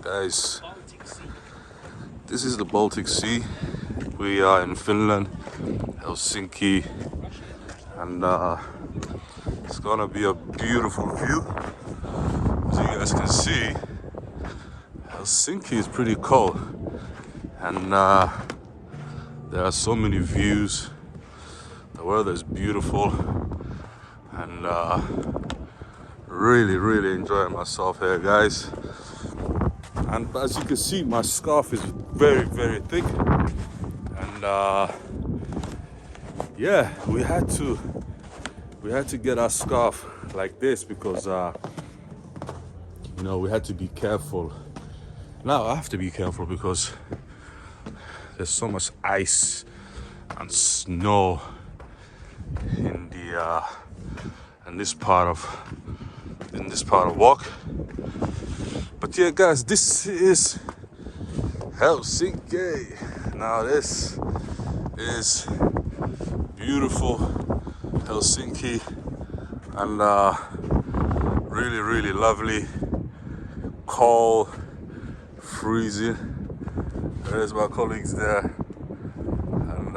Guys, this is the Baltic Sea. We are in Finland, Helsinki, and it's gonna be a beautiful view. As you guys can see, Helsinki is pretty cold, and there are so many views. The weather is beautiful, and really enjoying myself here, guys. And as you can see, my scarf is very thick, and yeah, we had to get our scarf like this because you know, we had to be careful. Now I have to be careful because there's so much ice and snow in the in this part of walk. But yeah, guys, this is Helsinki. Now this is beautiful Helsinki, and really lovely. Cold, freezing. There's my colleagues there, and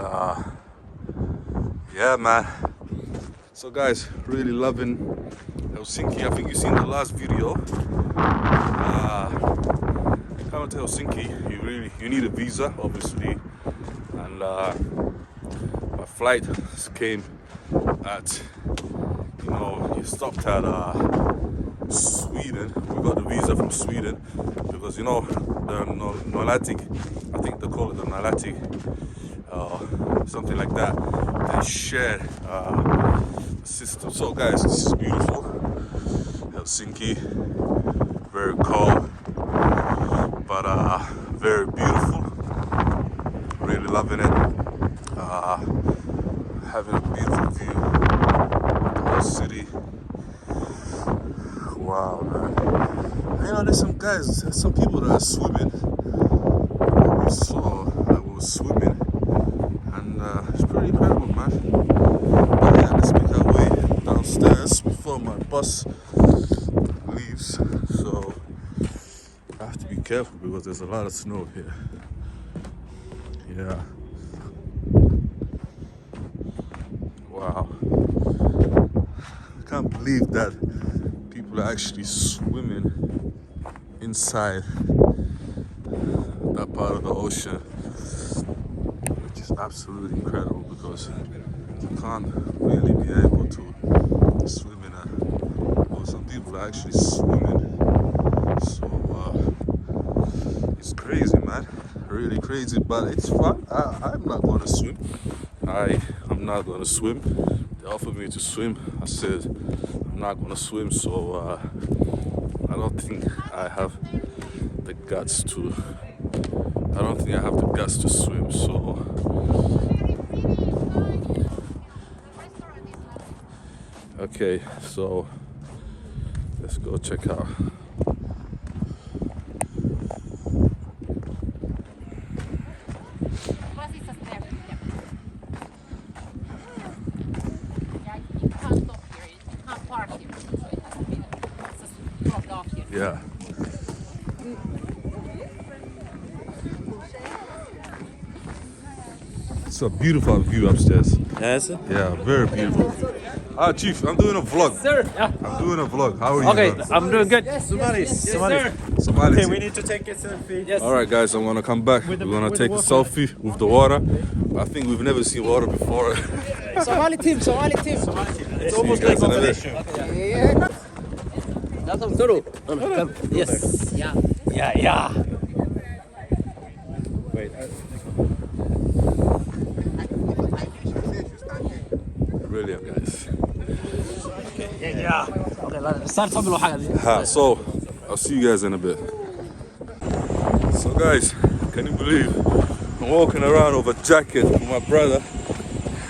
yeah, man. So guys, really loving Helsinki. I think you've seen the last video. Coming to Helsinki, you need a visa, obviously, and my flight came at, you stopped at Sweden. We got the visa from Sweden because the Nordic, I think they call it the Nordic, something like that. They share system. So guys, this is beautiful Helsinki, very cold, but very beautiful. Really loving it. Having a beautiful view of the whole city. Wow, man. There's some people that are swimming. We saw that we were swimming, and it's pretty incredible, man. But yeah, let's make our way downstairs before my bus leaves. So I have to be careful because there's a lot of snow here. Yeah. Wow. I can't believe that people are actually swimming inside that part of the ocean, which is absolutely incredible because you can't really be able to swim in some people are actually swimming. So it's crazy, man. Really crazy, but it's fun. I'm not going to swim. I'm not going to swim. They offered me to swim. I said I'm not going to swim, so I don't think I have the guts to. I don't think I have the guts to swim. So okay, so let's go check out. Yeah. It's a beautiful view upstairs. Yes. Yeah, very beautiful. Chief, I'm doing a vlog. Sir. Yeah. I'm doing a vlog. How are you? Okay, man? I'm doing good. Somali. Okay, we need to take a selfie. Yes. All right, guys, I'm gonna come back. We're gonna take a selfie with the water. I think we've never seen water before. Somali team. It's almost like competition. Yeah. Yes. Yeah. Wait. Brilliant, guys. Yeah. Okay, So I'll see you guys in a bit. So guys, can you believe I'm walking around with a jacket with my brother,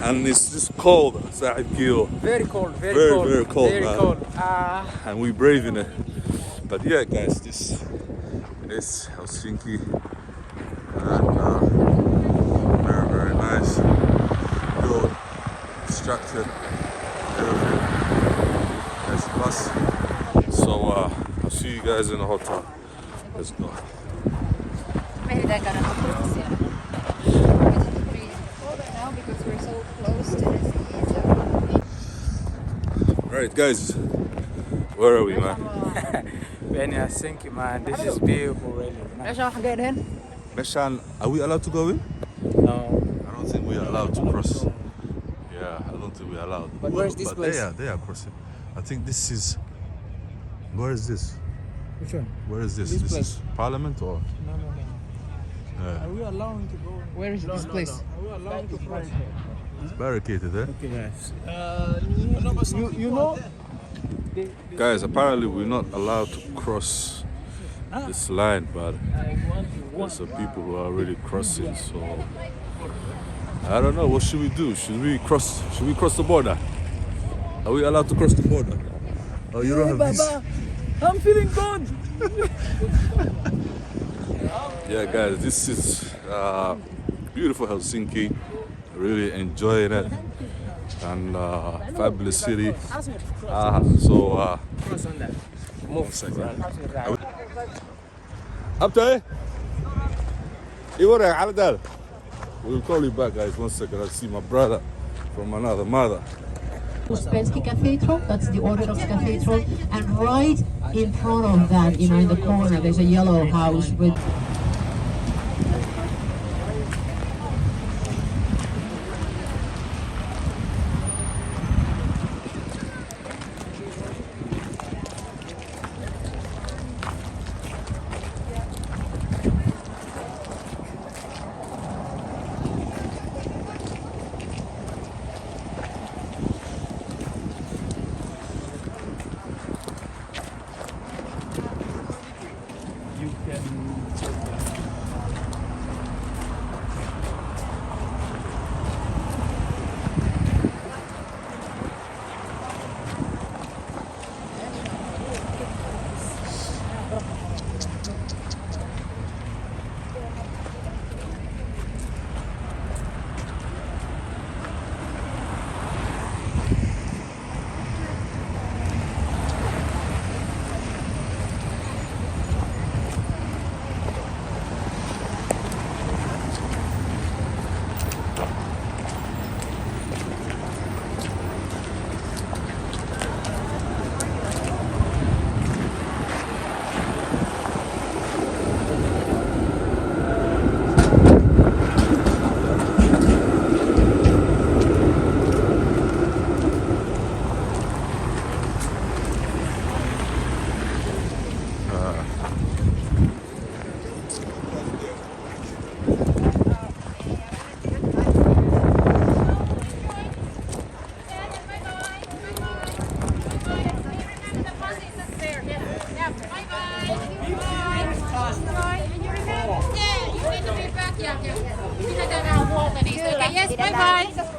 and it's just cold. Very cold. Very cold, Very man. cold. And we're braving it. But yeah, guys, this is Helsinki, and very nice. Good, structured, everything. There's a bus. So I'll see you guys in the hotel. Let's go. Meidän käydä nopeasti siellä. Now because we're so close to the sea. Right, guys. Where are we, man? We're in Helsinki, man. This is beautiful, really. Meeshaan waxaan gaadheen. Meshan, are we allowed to go in? No. I don't think we are allowed to cross. Yeah, I don't think we are allowed. But where's this place? They are crossing. I think this is. Where is this? Which one? Where is this? This This place. is Parliament or? No. Yeah. Are we allowed to go? Where is this place? Are we allowed to cross? It's barricaded, eh? Okay, guys. You know? Guys, apparently we're not allowed to cross this line, but there's some people who are already crossing. So I don't know. What should we do? Should we cross? Should we cross the border? Are we allowed to cross the border? Oh, you don't have visa. I'm feeling good. Yeah, guys, this is beautiful Helsinki. Really enjoying it, and fabulous city. Cross on that. One second. Abtay, we'll call you back, guys. 1 second. I see my brother from another mother. Uspensky Cathedral, that's the Orthodox Cathedral, and right in front of that, in the corner, there's a yellow house with Yes, bye bye.